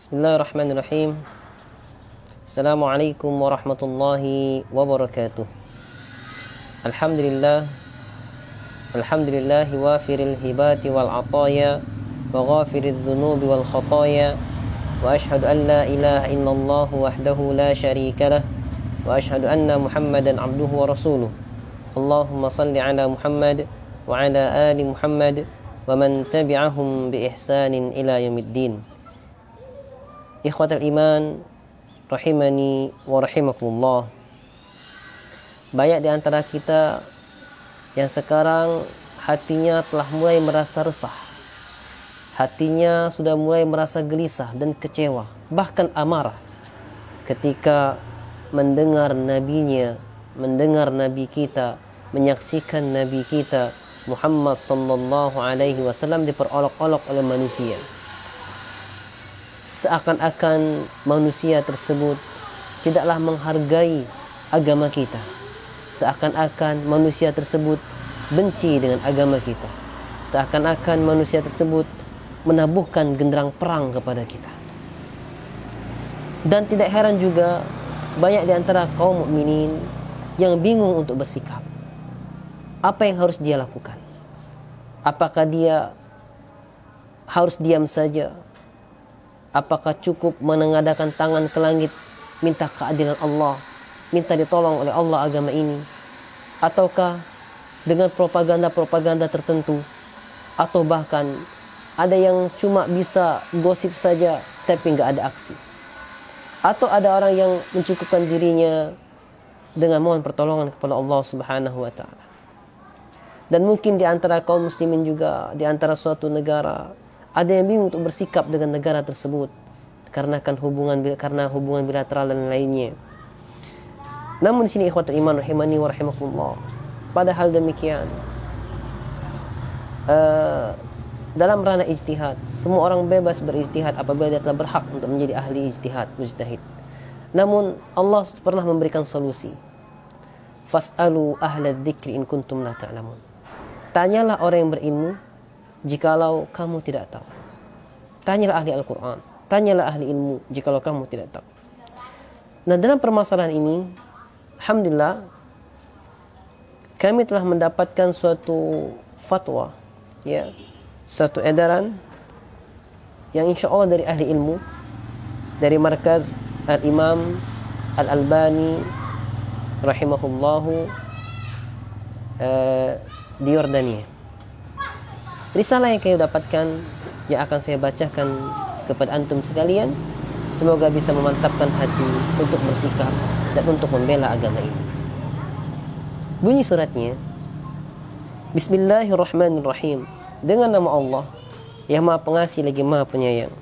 Bismillahirrahmanirrahim. Assalamualaikum warahmatullahi wabarakatuh. Alhamdulillah. Alhamdulillahi wafiril hibati wal ataya wa ghafiriz dzunubi wal khataya wa ashhadu an la ilaha illallah wahdahu la syarika lah wa ashhadu anna Muhammadan abduhu wa rasuluh. Allahumma salli ala Muhammad wa ala ali Muhammad wa man tabi'ahum bi ihsanin ila yaumiddin. Ikhwatal iman rahimani wa rahimakumullah. Banyak di antara kita yang sekarang hatinya telah mulai merasa resah. Hatinya sudah mulai merasa gelisah dan kecewa, bahkan amarah ketika mendengar nabinya, mendengar nabi kita, menyaksikan nabi kita Muhammad sallallahu alaihi wasallam diperolok-olok oleh manusia. Seakan-akan manusia tersebut tidaklah menghargai agama kita. Seakan-akan manusia tersebut benci dengan agama kita. Seakan-akan manusia tersebut menabuhkan genderang perang kepada kita. Dan tidak heran juga banyak di antara kaum mukminin yang bingung untuk bersikap. Apa yang harus dia lakukan? Apakah dia harus diam saja? Apakah cukup menengadakan tangan ke langit, minta keadilan Allah, minta ditolong oleh Allah agama ini? Ataukah dengan propaganda-propaganda tertentu? Atau bahkan ada yang cuma bisa gosip saja tapi nggak ada aksi? Atau ada orang yang mencukupkan dirinya dengan mohon pertolongan kepada Allah Subhanahu wa taala? Dan mungkin di antara kaum muslimin juga, di antara suatu negara, ada yang bingung untuk bersikap dengan negara tersebut karena hubungan bilateral dan lainnya. Namun di sini ikhwatul iman rahimani wa rahimakumullah, padahal demikian dalam ranah ijtihad, semua orang bebas berijtihad apabila dia telah berhak untuk menjadi ahli ijtihad, mujtahid. Namun Allah pernah memberikan solusi. Fas'alu ahla dzikri in kuntum la ta'lamun. Tanyalah orang yang berilmu jikalau kamu tidak tahu. Tanyalah ahli Al-Quran, tanyalah ahli ilmu jikalau kamu tidak tahu. Nah, dalam permasalahan ini, alhamdulillah, kami telah mendapatkan suatu fatwa, ya, satu edaran yang insya Allah dari ahli ilmu, dari markaz Al-Imam Al-Albani rahimahullahu di Yordania. Risalah yang kami dapatkan yang akan saya bacakan kepada antum sekalian, semoga bisa memantapkan hati untuk bersikap dan untuk membela agama ini. Bunyi suratnya, Bismillahirrahmanirrahim, dengan nama Allah yang Maha Pengasih lagi Maha Penyayang.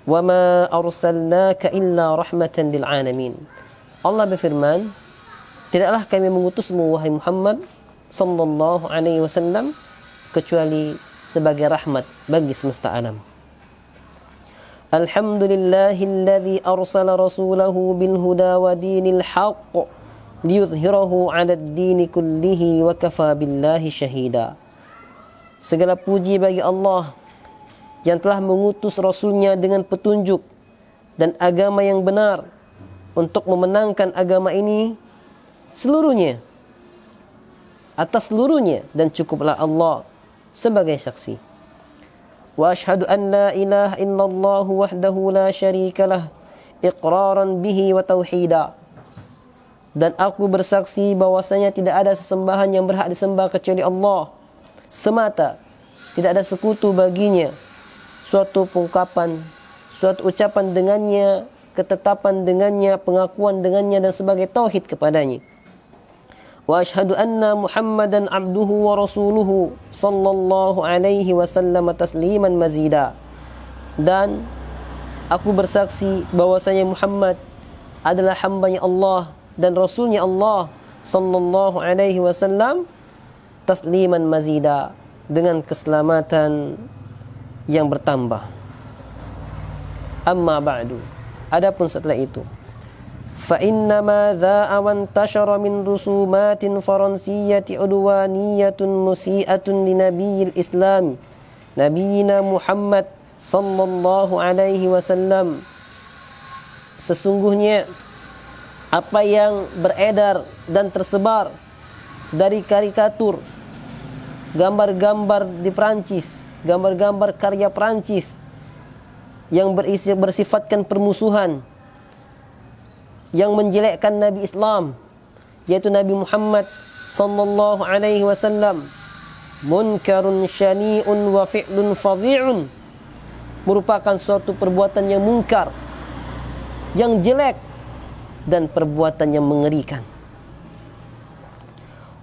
Wa ma arsalnaka illa rahmatan lil alamin. Allah berfirman, tidaklah kami mengutusmu wahai Muhammad sallallahu alaihi wasallam kecuali sebagai rahmat bagi semesta alam. Alhamdulillahilladzi arsala rasulahu bil huda wa dinil haqq liyudhhirahu 'ala ad-dini kullihi wa kafa billahi syahida. Segala puji bagi Allah yang telah mengutus rasulnya dengan petunjuk dan agama yang benar untuk memenangkan agama ini seluruhnya, atas seluruhnya, dan cukuplah Allah sebagai saksi. Wa asyhadu an la ilaha illallah wahdahu la syarikalah iqraran bihi wa tauhida. Dan aku bersaksi bahwasanya tidak ada sesembahan yang berhak disembah kecuali Allah semata, tidak ada sekutu baginya, suatu pengungkapan, suatu ucapan dengannya, ketetapan dengannya, pengakuan dengannya, dan sebagai tauhid kepadanya. Wa asyhadu anna Muhammadan abduhu wa rasuluhu sallallahu alaihi wasallam tasliman mazida. Dan aku bersaksi bahwasanya Muhammad adalah hamba-Nya Allah dan rasulnya Allah sallallahu alaihi wasallam tasliman mazida, dengan keselamatan yang bertambah. Amma ba'du, adapun setelah itu, فإنما ذا وانتشر من رسومات فرنسية عدوانية مسيئة لنبي الإسلام نبينا محمد sallallahu alaihi wasallam, sesungguhnya apa yang beredar dan tersebar dari karikatur, gambar-gambar di Perancis, gambar-gambar karya Perancis yang bersifatkan permusuhan, yang menjelekkan Nabi Islam, yaitu Nabi Muhammad sallallahu alaihi wasallam, munkarun syani'un wa fi'lun fadhi'un, merupakan suatu perbuatan yang mungkar, yang jelek, dan perbuatan yang mengerikan.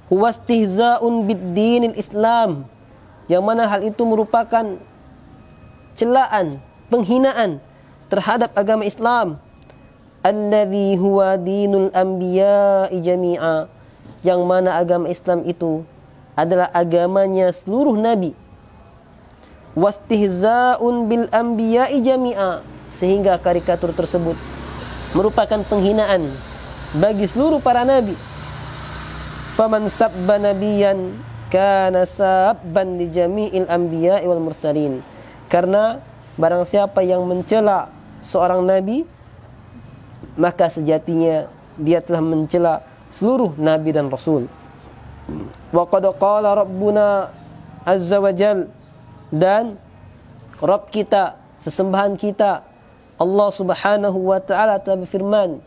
Wastihza'un bid-dinil Islam, yang mana hal itu merupakan celaan, penghinaan terhadap agama Islam. Alladhi huwa dinul anbiya'i jami'a, yang mana agama Islam itu adalah agamanya seluruh nabi. Wastihza'un bil anbiya'i jami'a, sehingga karikatur tersebut merupakan penghinaan bagi seluruh para nabi. Faman sabba nabiyan kana sabban li jami'il anbiya'i wal mursalin, karena barang siapa yang mencela seorang nabi, maka sejatinya dia telah mencela seluruh nabi dan rasul. Wa qad qala rabbuna azza wa jal, dan Rabb kita, sesembahan kita, Allah subhanahu wa ta'ala telah berfirman,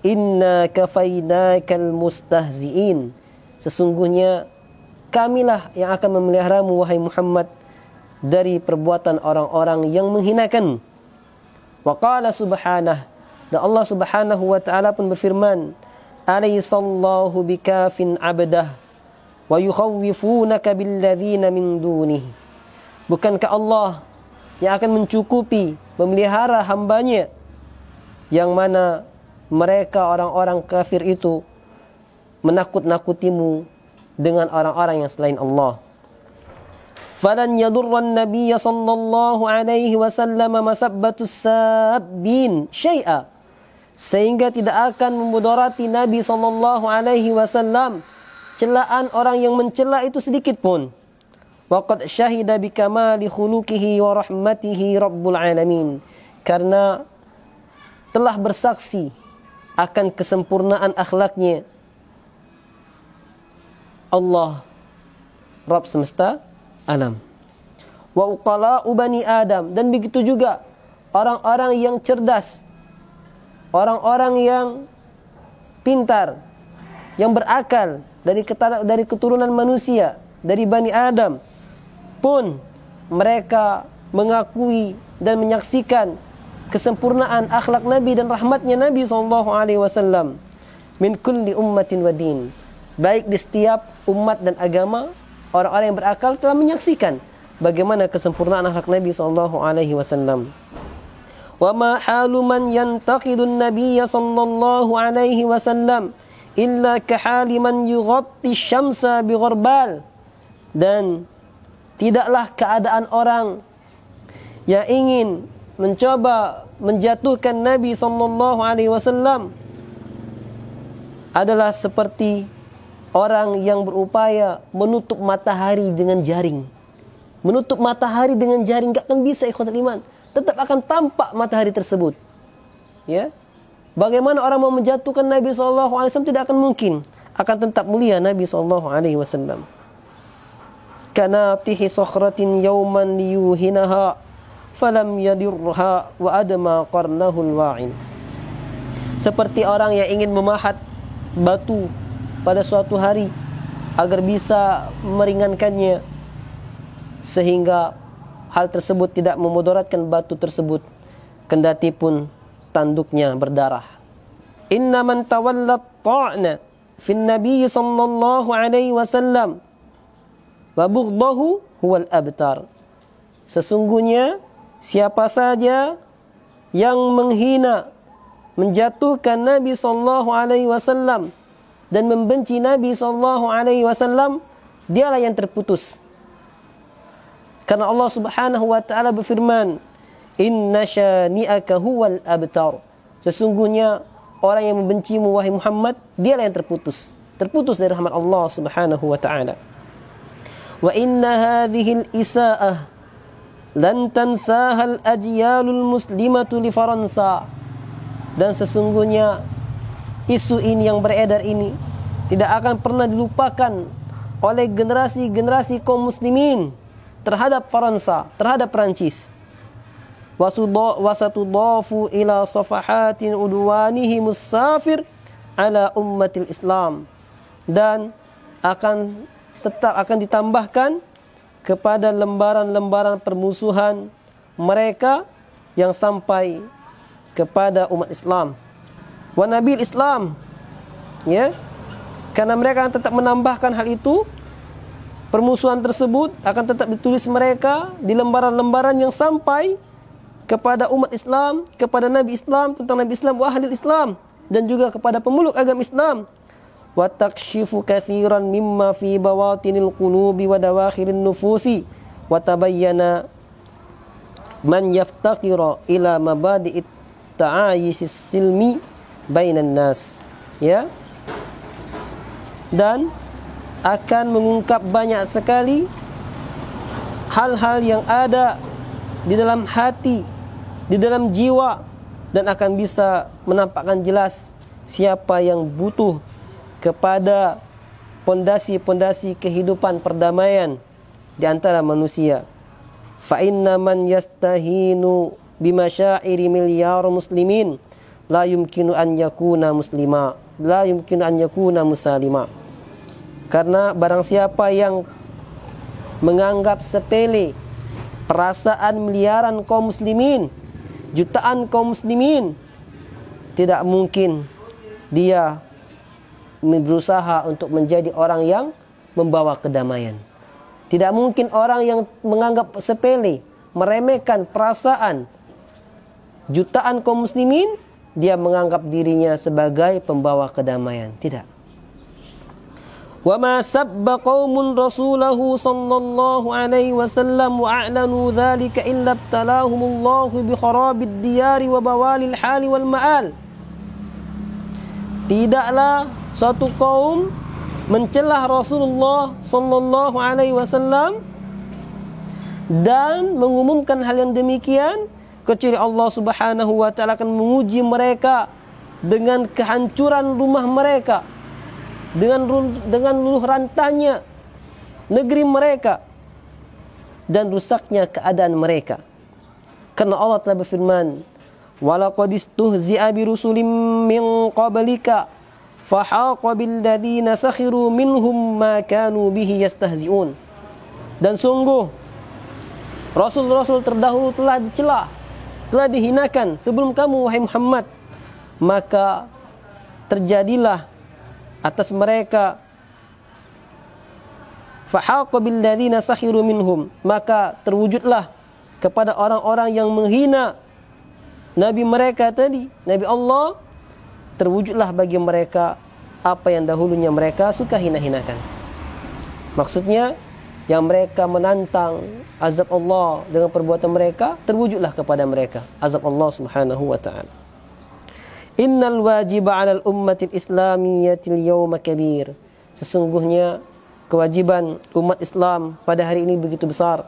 inna kafainakal mustahzi'in, sesungguhnya kamilah yang akan memeliharamu wahai Muhammad dari perbuatan orang-orang yang menghinakan. Wa qala subhanah, dan Allah subhanahu wa ta'ala pun berfirman, alaysallahu bikafin abdah wa yukhawwifunaka billadzina min dunihi, bukankah Allah yang akan mencukupi, memelihara hambanya, yang mana mereka orang-orang kafir itu menakut-nakutimu dengan orang-orang yang selain Allah. Falan yadurran nabiyya sallallahu alaihi wasallam masabbatus sabbin syai'a, sehingga tidak akan memudarati Nabi sallallahu alaihi wasallam celaan orang yang mencela itu sedikit pun. Waqad syahida bikamali khuluqihi wa rahmatihi rabbul alamin, karena telah bersaksi akan kesempurnaan akhlaknya Allah, Rabb semesta alam. Wa uqala'u bani Adam, dan begitu juga orang-orang yang cerdas, orang-orang yang pintar, yang berakal dari keturunan manusia, dari Bani Adam pun mereka mengakui dan menyaksikan kesempurnaan akhlak Nabi dan rahmatnya Nabi SAW. Min kulli ummatin wa din, baik di setiap umat dan agama, orang-orang yang berakal telah menyaksikan bagaimana kesempurnaan akhlak Nabi SAW. Wa ma halu man yantaqidun nabiyya sallallahu alaihi wasallam illa kahali man yughatti syamsa bigharbal, dan tidaklah keadaan orang yang ingin mencoba menjatuhkan Nabi SAW adalah seperti orang yang berupaya menutup matahari dengan jaring. Menutup matahari dengan jaring tak akan bisa, ikhwatul iman. Tetap akan tampak matahari tersebut. Ya. Bagaimana orang mau menjatuhkan Nabi SAW, tidak akan mungkin. Akan tetap mulia Nabi SAW. Kanatihi sakhratin yawman liyuhinaha falam yadirha wa adama qarnahul wa'in. Seperti orang yang ingin memahat batu pada suatu hari agar bisa meringankannya, sehingga hal tersebut tidak memudaratkan batu tersebut kendati pun tanduknya berdarah. Inna man tawalla ta'na fi nabiy sallallahu alaihi wasallam wa bughdahu huwal abtar. Sesungguhnya siapa saja yang menghina, menjatuhkan Nabi sallallahu alaihi wasallam dan membenci Nabi sallallahu alaihi wasallam, dialah yang terputus. Karena Allah Subhanahu wa taala berfirman, inna syani'aka huwal abtar. Sesungguhnya orang yang membencimu wahai Muhammad, dialah yang terputus dari rahmat Allah Subhanahu wa taala. Wa inna hadhihi al-isa'ah lan tansahal ajyalul muslimatu li Faransa. Dan sesungguhnya isu ini yang beredar ini tidak akan pernah dilupakan oleh generasi-generasi kaum muslimin terhadap Faransa, terhadap Perancis. Wasatudafu ila safahatin udwanihi musafir ala ummatil Islam. Dan tetap akan ditambahkan kepada lembaran-lembaran permusuhan mereka yang sampai kepada umat Islam. Wa nabil Islam, ya, karena mereka akan tetap menambahkan hal itu. Permusuhan tersebut akan tetap ditulis mereka di lembaran-lembaran yang sampai kepada umat Islam, kepada Nabi Islam, tentang Nabi Islam wa ahli Islam, dan juga kepada pemeluk agama Islam. Wa takshifu katsiran mimma fi bawatinil qulubi wa dawakhilin nufusi wa tabayyana man yaftaqiru ila mabadi'it ta'ayyisis silmi bainan nas, ya. Dan akan mengungkap banyak sekali hal-hal yang ada di dalam hati, di dalam jiwa, dan akan bisa menampakkan jelas siapa yang butuh kepada pondasi-pondasi kehidupan perdamaian di antara manusia. Fa inna man yastahinu bimasyairi milyar muslimin la yumkinu an yakuna muslima, la yumkinu an yakuna musalima. Karena barang siapa yang menganggap sepele perasaan miliaran kaum muslimin, jutaan kaum muslimin, tidak mungkin dia berusaha untuk menjadi orang yang membawa kedamaian. Tidak mungkin orang yang menganggap sepele, meremehkan perasaan jutaan kaum muslimin, dia menganggap dirinya sebagai pembawa kedamaian. Tidak. Wa ma sabba qaumun rasulahu sallallahu alaihi wasallam wa a'lanu dzalika illa ibtalahumullahu bi kharabid diyari wa bawalil hali wal ma'al. Tidaklah suatu kaum mencelah Rasulullah sallallahu alaihi wasallam dan mengumumkan hal yang demikian kecuali Allah Subhanahu wa taala akan menguji mereka dengan kehancuran rumah mereka, dengan luluh rantanya negeri mereka, dan rusaknya keadaan mereka. Karena Allah telah berfirman, walaqad istuhzi'a birusulim min qablika fahaqa billadzina sakhiru minhum ma kanu bihi yastahzi'un. Dan sungguh rasul-rasul terdahulu telah dicela, telah dihinakan sebelum kamu wahai Muhammad, maka terjadilah atas mereka fahaqa billadzina sakhiru minhum, maka terwujudlah kepada orang-orang yang menghina Nabi mereka tadi, Nabi Allah, terwujudlah bagi mereka apa yang dahulunya mereka suka hina-hinakan. Maksudnya, yang mereka menantang azab Allah dengan perbuatan mereka, terwujudlah kepada mereka azab Allah Subhanahu wa ta'ala. Innal wajiba 'alal ummatil islamiyyatil yawma kabir. Sesungguhnya kewajiban umat Islam pada hari ini begitu besar.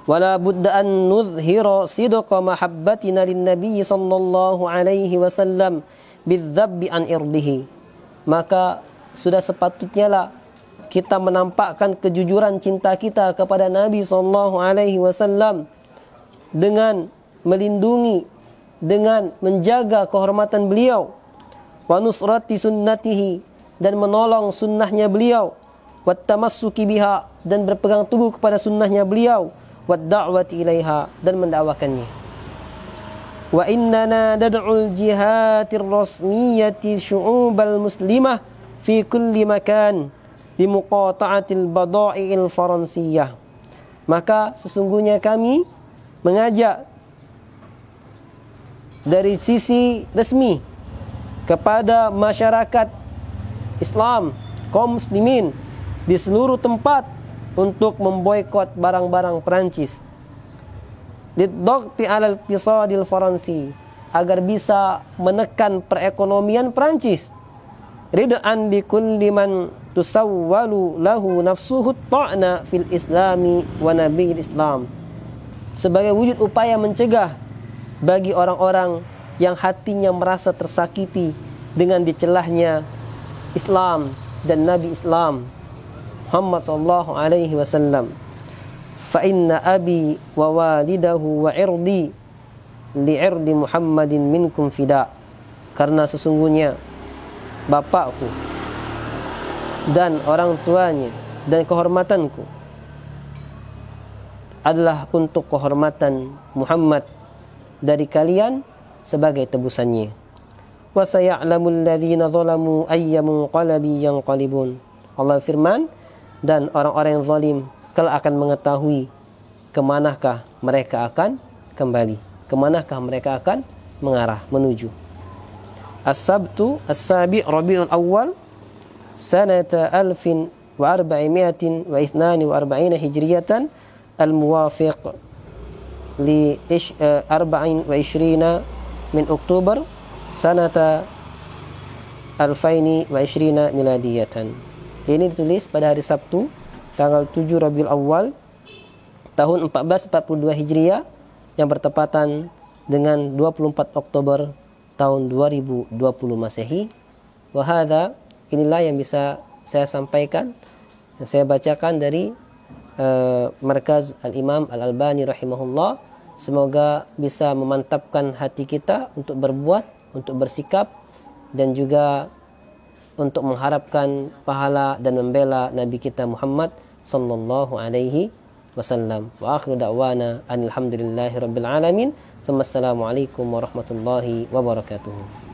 Wala budda an nudhhira sidqa mahabbatina lin nabiy sallallahu alaihi wasallam bidzabbi an irdihi. Maka sudah sepatutnya lah kita menampakkan kejujuran cinta kita kepada Nabi sallallahu alaihi wasallam dengan melindungi, dengan menjaga kehormatan beliau, wa nusrati sunnatihi, dan menolong sunnahnya beliau, wa tamassuki biha, dan berpegang teguh kepada sunnahnya beliau, wa da'wati ilaiha, dan mendakwakannya. Wa innana dad'ul jihatir rasmiyati syu'ubal muslimah fi kulli makan limuqata'atil bada'i'il faransiyah. Maka sesungguhnya kami mengajak dari sisi resmi kepada masyarakat Islam, kaum muslimin di seluruh tempat untuk memboikot barang-barang Perancis. Lidogti alal iqtisadil Faransi, agar bisa menekan perekonomian Perancis. Rid'an li kulli man tusawwalu lahu nafsuhu ta'na fil islami wa nabiyil islam. sebagai wujud upaya mencegah bagi orang-orang yang hatinya merasa tersakiti dengan dicelahnya Islam dan Nabi Islam Muhammad sallallahu alaihi wasallam. Fa inna abi wa walidahu wa irdi li irdi Muhammadin minkum fida. Karena sesungguhnya bapakku dan orang tuanya dan kehormatanku adalah untuk kehormatan Muhammad dari kalian sebagai tebusannya. Wa saya'lamul ladzina zalamu ayya munqalabi yanqalibun. Allah firman, dan orang-orang yang zalim kelak akan mengetahui kemanakah mereka akan kembali, kemanakah mereka akan mengarah, menuju. As-Sabtu As-Sabi' Rabiul Awal sanata 1442 hijriyatan al-muwafiq li 24 min Oktober sanata 2020 miladiyatan. Ini ditulis pada hari Sabtu tanggal 7 Rabiul Awal tahun 1442 Hijriah yang bertepatan dengan 24 Oktober tahun 2020 Masehi. Wa hadza, inilah yang bisa saya sampaikan, yang saya bacakan dari Markaz Al-Imam Al-Albani rahimahullah. Semoga bisa memantapkan hati kita untuk berbuat, untuk bersikap, dan juga untuk mengharapkan pahala dan membela Nabi kita Muhammad sallallahu alaihi wasallam. Wa akhiru da'wana alhamdulillahi rabbil alamin. Assalamualaikum warahmatullahi wabarakatuh.